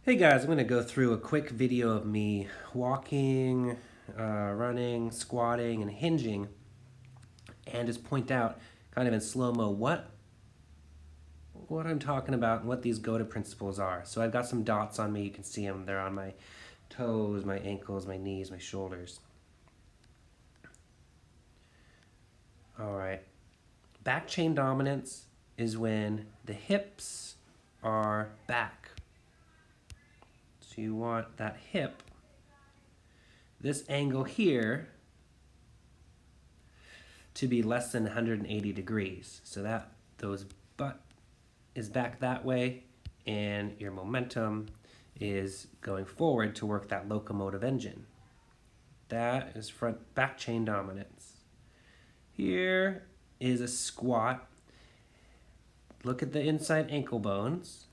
Hey guys, I'm going to go through a quick video of me walking, running, squatting, and hinging, and just point out kind of in slow-mo what I'm talking about and what these GOATA principles are. So I've got some dots on me. You can see them. They're on my toes, my ankles, my knees, my shoulders. All right. Back chain dominance is when the hips are back. So you want that hip, this angle here, to be less than 180 degrees. So that those butt is back that way and your momentum is going forward to work that locomotive engine. That is front back chain dominance. Here is a squat. Look at the inside ankle bones.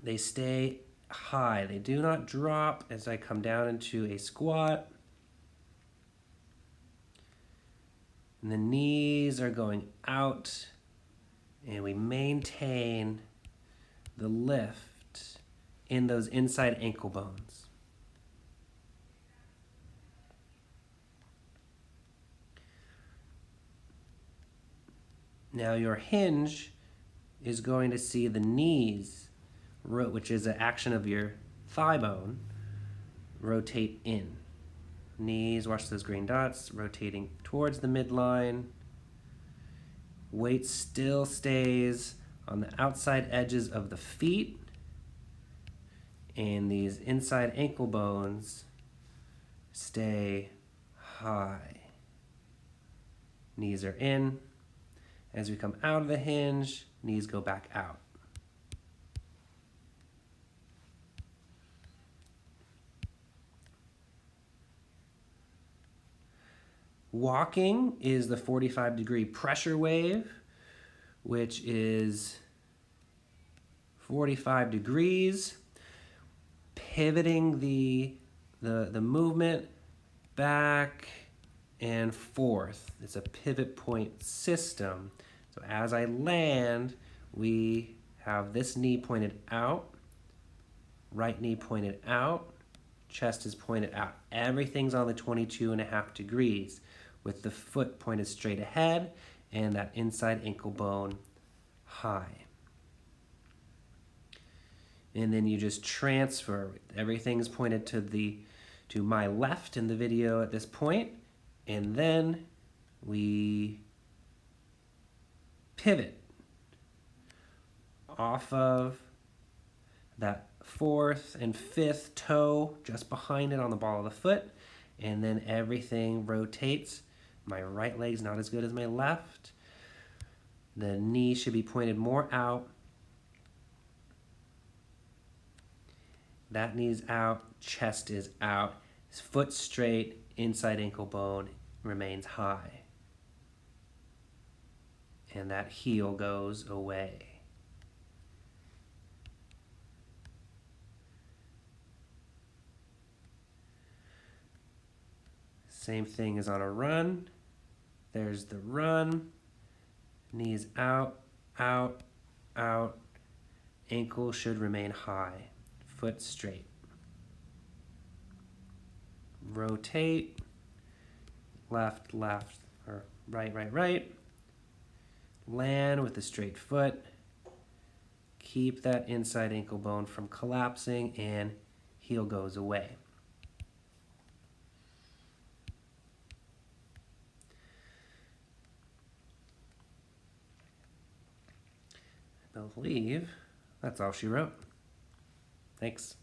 They stay high. They do not drop as I come down into a squat. And the knees are going out, and we maintain the lift in those inside ankle bones. Now your hinge is going to see the knees, which is an action of your thigh bone, rotate in. Knees, watch those green dots, rotating towards the midline. Weight still stays on the outside edges of the feet, and these inside ankle bones stay high. Knees are in. As we come out of the hinge, knees go back out. Walking is the 45-degree pressure wave, which is 45 degrees, pivoting the movement back and forth. It's a pivot point system. So as I land, we have this knee pointed out, right knee pointed out, chest is pointed out. Everything's on the 22.5 degrees with the foot pointed straight ahead and that inside ankle bone high. And then you just transfer. Everything's pointed to my left in the video at this point, and then we pivot off of that fourth and fifth toe just behind it on the ball of the foot, and then everything rotates. My right leg's not as good as my left. The knee should be pointed more out. That knee's out, chest is out, foot straight, inside ankle bone remains high. And that heel goes away. Same thing as on a run. There's the run. Knees out, out, out. Ankle should remain high. Foot straight. Rotate. Left, left, or right, right, right. Land with the straight foot. Keep that inside ankle bone from collapsing, and heel goes away. I believe that's all she wrote. Thanks.